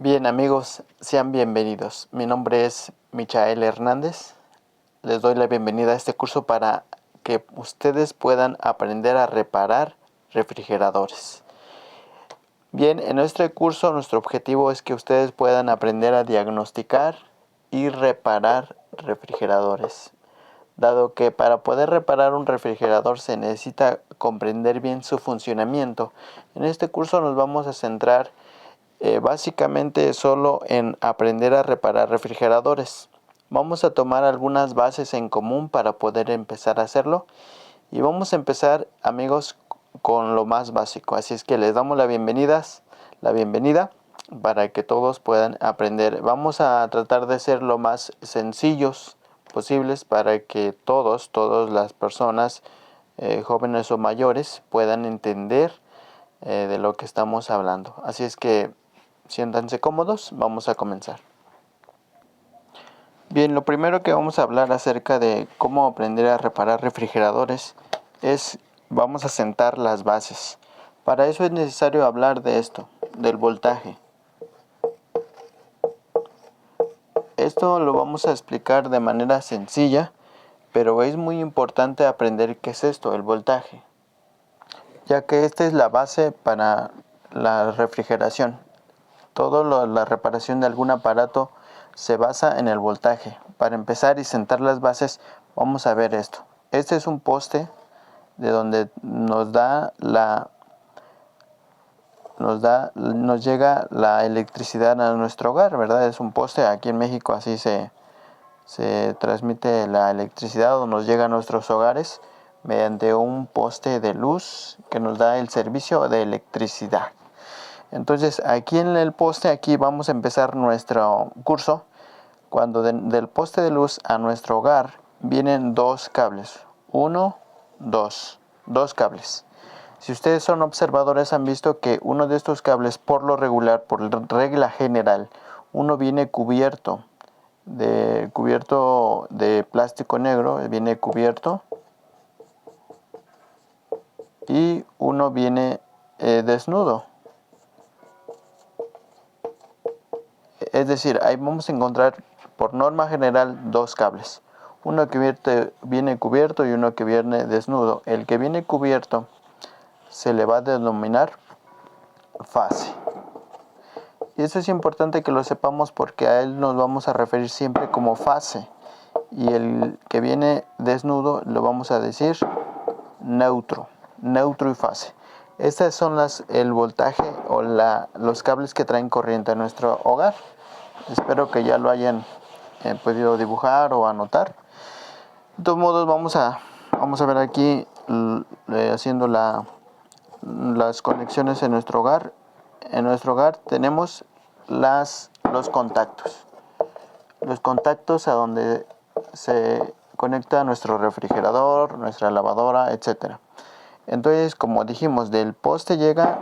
Bien amigos, sean bienvenidos. Mi nombre es Michael Hernández. Les doy la bienvenida a este curso para que ustedes puedan aprender a reparar refrigeradores. Bien, en este curso nuestro objetivo es que ustedes puedan aprender a diagnosticar y reparar refrigeradores. Dado que para poder reparar un refrigerador se necesita comprender bien su funcionamiento, en este curso nos vamos a centrar básicamente solo en aprender a reparar refrigeradores. Vamos a tomar algunas bases en común para poder empezar a hacerlo. Y vamos a empezar, amigos, con lo más básico. Así es que les damos la bienvenida para que todos puedan aprender. Vamos a tratar de ser lo más sencillos posibles para que todas las personas, jóvenes o mayores, puedan entender de lo que estamos hablando. Así es que siéntanse cómodos, vamos a comenzar. Bien, lo primero que vamos a hablar acerca de cómo aprender a reparar refrigeradores vamos a sentar las bases. Para eso es necesario hablar de esto, del voltaje. Esto lo vamos a explicar de manera sencilla, pero es muy importante aprender qué es esto, el voltaje, ya que esta es la base para la refrigeración. Toda la reparación de algún aparato se basa en el voltaje. Para empezar y sentar las bases, vamos a ver esto. Este es un poste de donde nos llega la electricidad a nuestro hogar, ¿verdad? Es un poste, aquí en México así se transmite la electricidad o nos llega a nuestros hogares mediante un poste de luz que nos da el servicio de electricidad. Entonces aquí en el poste, aquí vamos a empezar nuestro curso. Cuando del poste de luz a nuestro hogar vienen dos cables. Dos cables. Si ustedes son observadores han visto que uno de estos cables por lo regular, por regla general, uno viene cubierto de plástico negro, viene cubierto, y uno viene desnudo. Es decir, ahí vamos a encontrar por norma general dos cables. Uno que viene cubierto y uno que viene desnudo. El que viene cubierto se le va a denominar fase. Y eso es importante que lo sepamos porque a él nos vamos a referir siempre como fase. Y el que viene desnudo lo vamos a decir neutro y fase. Estas son el voltaje o los cables que traen corriente a nuestro hogar. Espero que ya lo hayan podido dibujar o anotar. De todos modos vamos a ver aquí haciendo las conexiones en nuestro hogar. En nuestro hogar tenemos los contactos. Los contactos a donde se conecta nuestro refrigerador, nuestra lavadora, etc. Entonces, como dijimos, del poste llega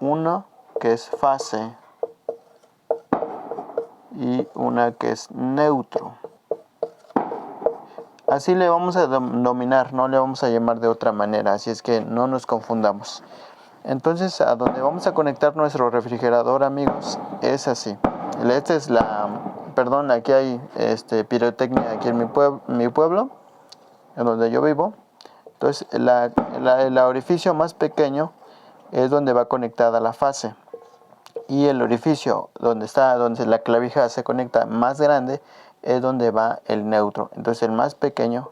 uno que es fase y una que es neutro. Así le vamos a denominar, no le vamos a llamar de otra manera, así es que no nos confundamos. Entonces, a donde vamos a conectar nuestro refrigerador, amigos, es así. Aquí hay pirotecnia aquí en mi pueblo, en donde yo vivo. Entonces, el orificio más pequeño es donde va conectada la fase. Y el orificio donde la clavija se conecta más grande es donde va el neutro. Entonces el más pequeño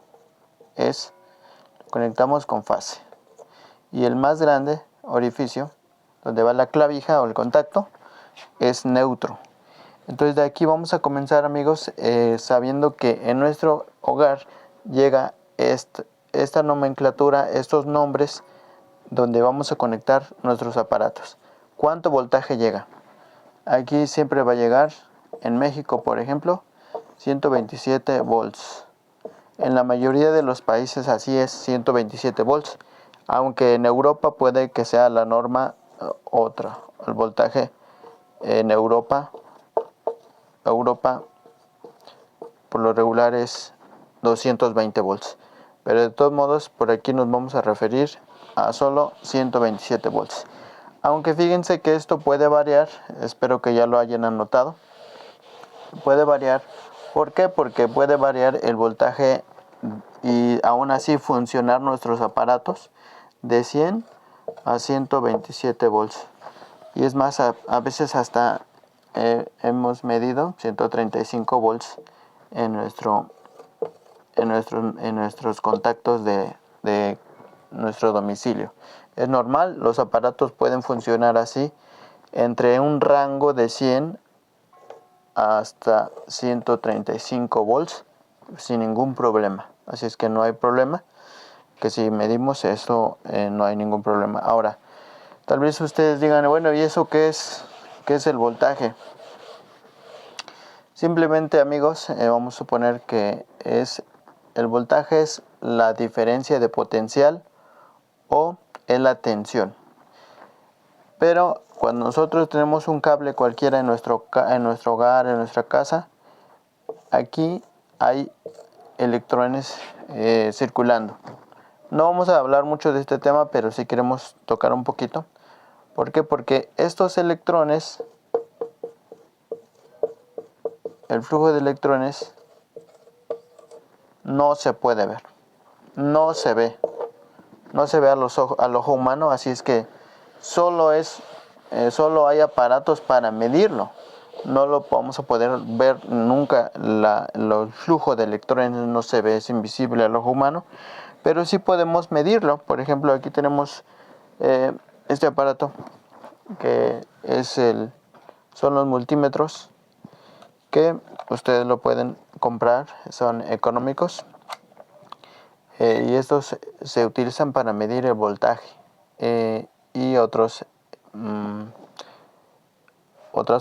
conectamos con fase. Y el más grande orificio donde va la clavija o el contacto es neutro. Entonces de aquí vamos a comenzar, amigos, sabiendo que en nuestro hogar llega esta nomenclatura, estos nombres donde vamos a conectar nuestros aparatos. ¿Cuánto voltaje llega? Aquí siempre va a llegar, en México por ejemplo, 127 volts. En la mayoría de los países así es, 127 volts. Aunque en Europa puede que sea la norma otra. El voltaje en Europa por lo regular es 220 volts. Pero de todos modos, por aquí nos vamos a referir a solo 127 volts. Aunque fíjense que esto puede variar, espero que ya lo hayan anotado. Puede variar. ¿Por qué? Porque puede variar el voltaje y aún así funcionar nuestros aparatos de 100 a 127 volts. Y es más, a veces hasta hemos medido 135 volts en nuestros contactos de nuestro domicilio. Es normal, los aparatos pueden funcionar así entre un rango de 100 hasta 135 volts sin ningún problema. Así es que no hay problema, que si medimos eso no hay ningún problema. Ahora, tal vez ustedes digan, bueno, ¿y eso qué es? ¿Qué es el voltaje? Simplemente, amigos, vamos a suponer que el voltaje es la diferencia de potencial o es la tensión. Pero cuando nosotros tenemos un cable cualquiera en nuestro hogar, en nuestra casa, aquí hay electrones circulando. No vamos a hablar mucho de este tema, pero sí queremos tocar un poquito. ¿Por qué? Porque estos electrones, el flujo de electrones, no se puede ver. No se ve. No se ve al ojo humano, así es que solo hay aparatos para medirlo. No lo vamos a poder ver nunca. El flujo de electrones no se ve, es invisible al ojo humano, pero sí podemos medirlo. Por ejemplo, aquí tenemos este aparato que son los multímetros, que ustedes lo pueden comprar, son económicos. Y estos se utilizan para medir el voltaje y otras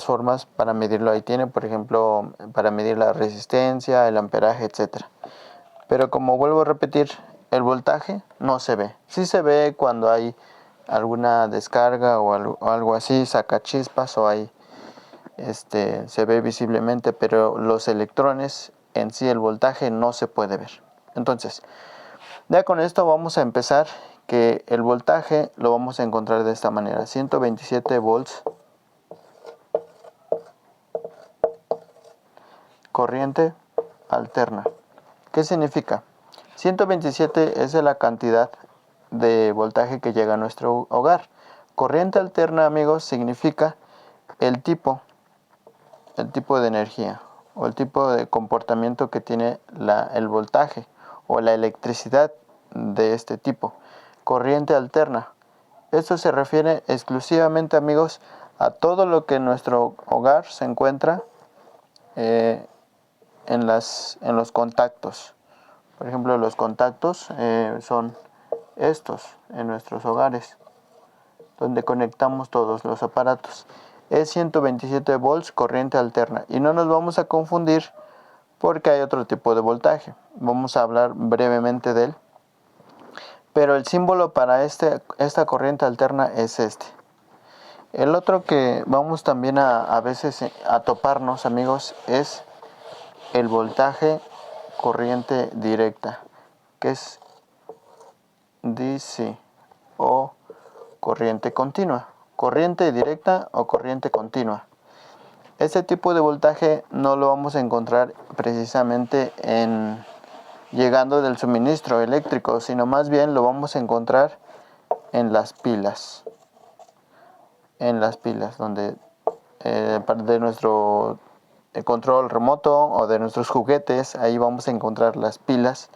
formas para medirlo. Ahí tienen, por ejemplo, para medir la resistencia, el amperaje, etc. Pero como vuelvo a repetir, el voltaje no se ve. Sí se ve cuando hay alguna descarga o algo así, saca chispas o se ve visiblemente, pero los electrones en sí, el voltaje no se puede ver. Entonces, ya con esto vamos a empezar, que el voltaje lo vamos a encontrar de esta manera: 127 volts, corriente alterna. ¿Qué significa? 127 es la cantidad de voltaje que llega a nuestro hogar. Corriente alterna, amigos, significa el tipo de energía o el tipo de comportamiento que tiene el voltaje o la electricidad de este tipo. Corriente alterna. Esto se refiere exclusivamente, amigos, a todo lo que en nuestro hogar se encuentra en los contactos. Por ejemplo, los contactos son estos en nuestros hogares, donde conectamos todos los aparatos. Es 127 volts, corriente alterna. Y no nos vamos a confundir porque hay otro tipo de voltaje. Vamos a hablar brevemente de él. Pero el símbolo para esta corriente alterna es este. El otro que vamos también a veces a toparnos, amigos, es el voltaje corriente directa, que es DC o corriente continua. Corriente directa o corriente continua. Este tipo de voltaje no lo vamos a encontrar precisamente llegando del suministro eléctrico, sino más bien lo vamos a encontrar en las pilas. En las pilas, donde de nuestro control remoto o de nuestros juguetes, ahí vamos a encontrar las pilas.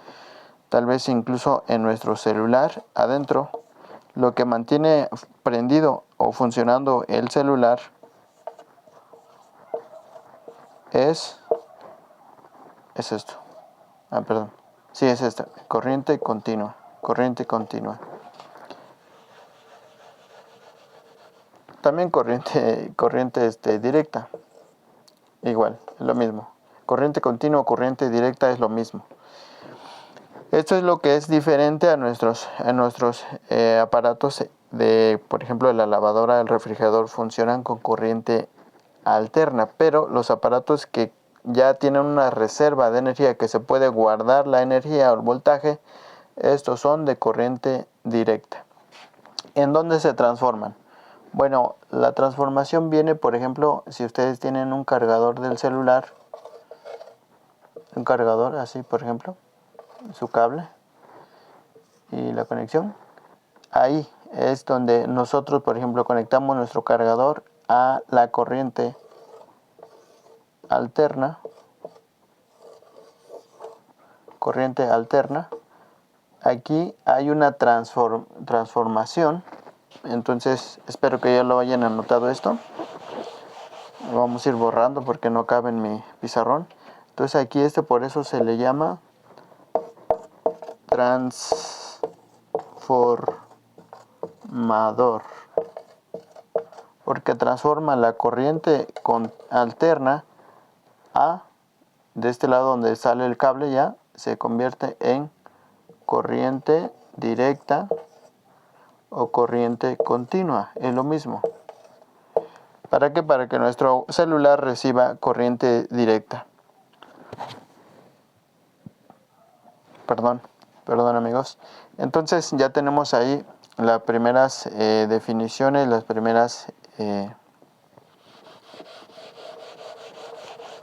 Tal vez incluso en nuestro celular adentro. Lo que mantiene prendido o funcionando el celular es esto. Perdón. Sí, es esta. Corriente continua. Corriente continua. También corriente directa. Igual, es lo mismo. Corriente continua o corriente directa es lo mismo. Esto es lo que es diferente a nuestros aparatos por ejemplo, la lavadora, el refrigerador funcionan con corriente alterna, pero los aparatos que ya tienen una reserva de energía, que se puede guardar la energía o el voltaje, estos son de corriente directa. ¿En dónde se transforman? Bueno, la transformación viene, por ejemplo, si ustedes tienen un cargador del celular, un cargador así, por ejemplo, su cable y la conexión, ahí es donde nosotros, por ejemplo, conectamos nuestro cargador a la corriente alterna, Aquí hay una transformación, entonces espero que ya lo hayan anotado esto. Lo vamos a ir borrando porque no cabe en mi pizarrón. Entonces aquí por eso se le llama transformador, porque transforma la corriente alterna a, de este lado donde sale el cable ya, se convierte en corriente directa o corriente continua, es lo mismo. ¿Para qué? Para que nuestro celular reciba corriente directa. Perdón amigos. Entonces ya tenemos ahí las primeras definiciones, las primeras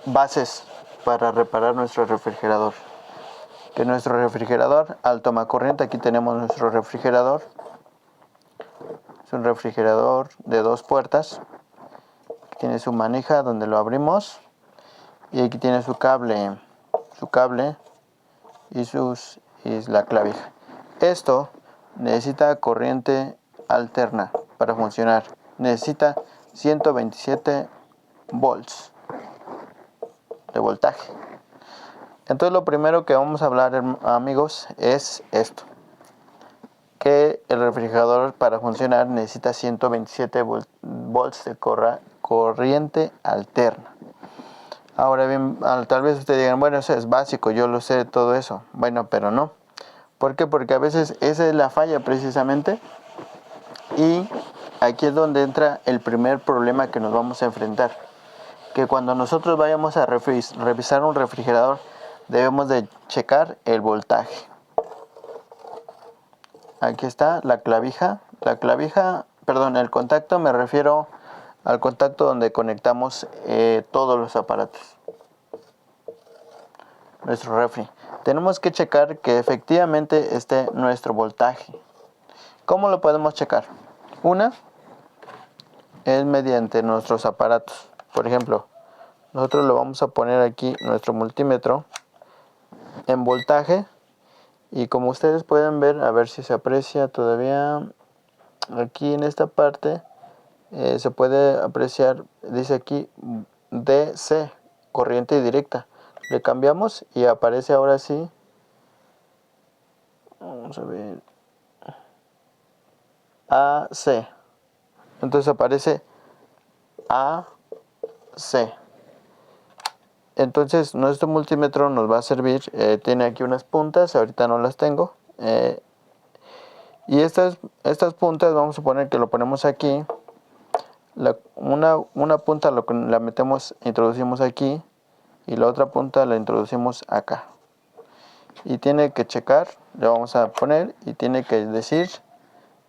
bases para reparar nuestro refrigerador. Que nuestro refrigerador al tomacorriente, aquí tenemos nuestro refrigerador. Es un refrigerador de 2 puertas. Tiene su manija donde lo abrimos. Y aquí tiene su cable y la clavija. Esto necesita corriente alterna para funcionar. Necesita 127 volts de voltaje. Entonces lo primero que vamos a hablar, amigos, es esto. Que el refrigerador para funcionar necesita 127 volts de corriente alterna. Ahora bien, tal vez ustedes digan, bueno, eso es básico, yo lo sé todo eso. Bueno, pero no. ¿Por qué? Porque a veces esa es la falla precisamente. Y aquí es donde entra el primer problema que nos vamos a enfrentar. Que cuando nosotros vayamos a revisar un refrigerador, debemos de checar el voltaje. Aquí está la clavija. El contacto, me refiero al contacto donde conectamos todos los aparatos. Nuestro refri. Tenemos que checar que efectivamente esté nuestro voltaje. ¿Cómo lo podemos checar? Una es mediante nuestros aparatos. Por ejemplo, nosotros lo vamos a poner aquí, nuestro multímetro, en voltaje. Y como ustedes pueden ver, a ver si se aprecia todavía, aquí en esta parte se puede apreciar, dice aquí DC, corriente directa. Le cambiamos y aparece ahora sí, vamos a ver, AC. Entonces aparece AC. Entonces nuestro multímetro nos va a servir, tiene aquí unas puntas, ahorita no las tengo. Y estas puntas vamos a poner que lo ponemos aquí. Una punta la metemos, introducimos aquí, y la otra punta la introducimos acá. Y tiene que checar, le vamos a poner, y tiene que decir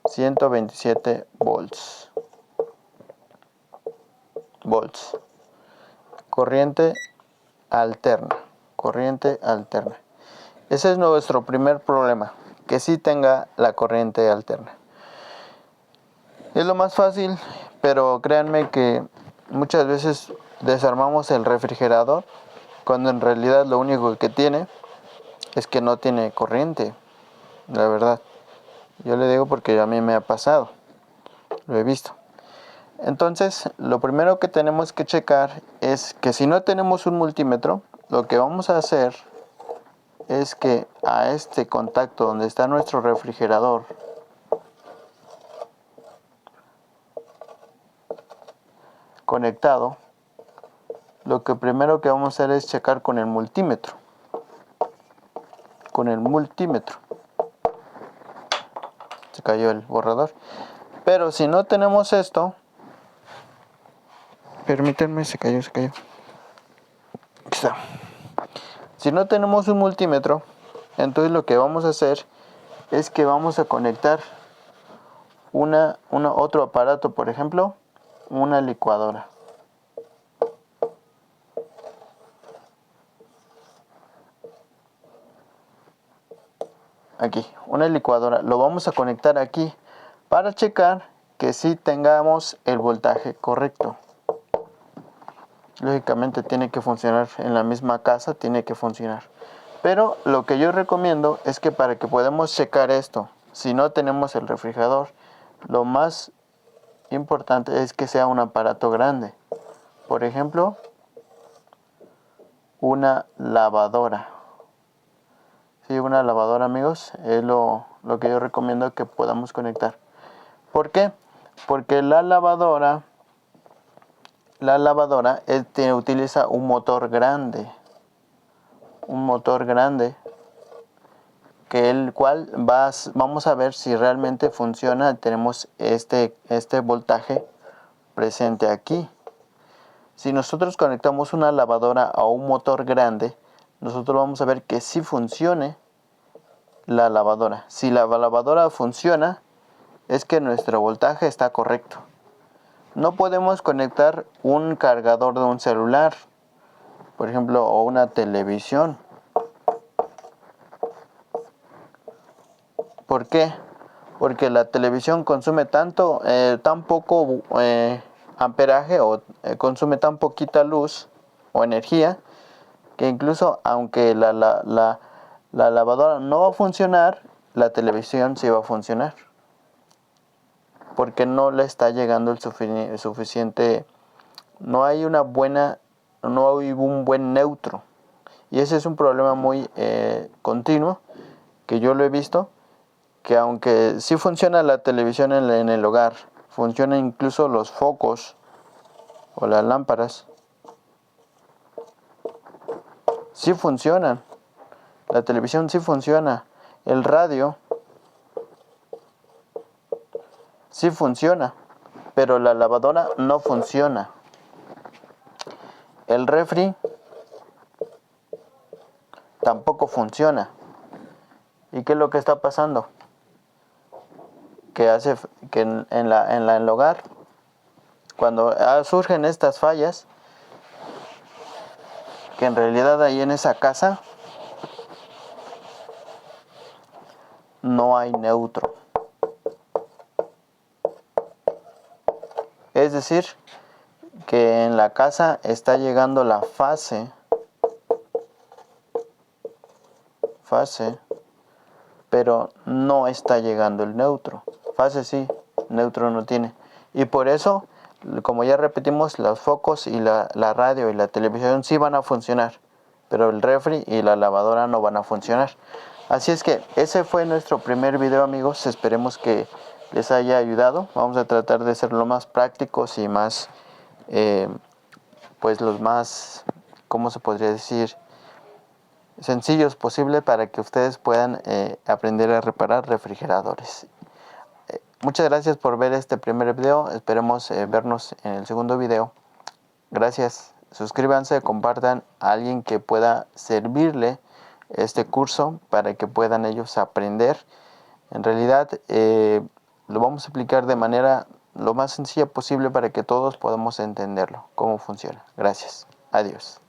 127 volts. Corriente alterna. Ese es nuestro primer problema, que sí tenga la corriente alterna. Es lo más fácil, pero créanme que muchas veces desarmamos el refrigerador cuando en realidad lo único que tiene es que no tiene corriente, la verdad. Yo le digo porque a mí me ha pasado, lo he visto. Entonces, lo primero que tenemos que checar es que si no tenemos un multímetro, lo que vamos a hacer es que a este contacto donde está nuestro refrigerador, conectado, lo que primero que vamos a hacer es checar con el multímetro. Se cayó el borrador. Pero si no tenemos esto, permítanme, se cayó. Aquí está. Si no tenemos un multímetro, entonces lo que vamos a hacer es que vamos a conectar otro aparato, por ejemplo, una licuadora. Aquí, una licuadora. Lo vamos a conectar aquí para checar que sí tengamos el voltaje correcto. Lógicamente tiene que funcionar en la misma casa, tiene que funcionar. Pero lo que yo recomiendo es que para que podamos checar esto, si no tenemos el refrigerador, lo más importante es que sea un aparato grande. Por ejemplo, una lavadora. Sí, una lavadora, amigos, es lo que yo recomiendo que podamos conectar. ¿Por qué? Porque la lavadora utiliza un motor grande. Un motor grande, que el cual vamos a ver si realmente funciona. Tenemos este voltaje presente aquí. Si nosotros conectamos una lavadora a un motor grande, nosotros vamos a ver que sí funcione la lavadora. Si la lavadora funciona, es que nuestro voltaje está correcto. No podemos conectar un cargador de un celular, por ejemplo, o una televisión. ¿Por qué? Porque la televisión consume tan poco amperaje o consume tan poquita luz o energía que incluso aunque la lavadora no va a funcionar, la televisión sí va a funcionar. Porque no le está llegando el suficiente, no hay un buen neutro. Y ese es un problema muy continuo que yo lo he visto, que aunque sí funciona la televisión en el hogar, funcionan incluso los focos o las lámparas, sí funcionan. La televisión sí funciona. El radio sí funciona, pero la lavadora no funciona. El refri tampoco funciona. ¿Y qué es lo que está pasando? Que hace que en el hogar, cuando surgen estas fallas, que en realidad ahí en esa casa no hay neutro. Es decir, que en la casa está llegando la fase, pero no está llegando el neutro. Fase sí, neutro no tiene. Y por eso, como ya repetimos, los focos y la radio y la televisión sí van a funcionar, pero el refri y la lavadora no van a funcionar. Así es que ese fue nuestro primer video, amigos. Esperemos que les haya ayudado. Vamos a tratar de ser lo más prácticos y más, pues los más, ¿cómo se podría decir?, sencillos posible para que ustedes puedan aprender a reparar refrigeradores. Muchas gracias por ver este primer video. Esperemos vernos en el segundo video. Gracias. Suscríbanse, compartan a alguien que pueda servirle este curso para que puedan ellos aprender. En realidad lo vamos a explicar de manera lo más sencilla posible para que todos podamos entenderlo, cómo funciona. Gracias. Adiós.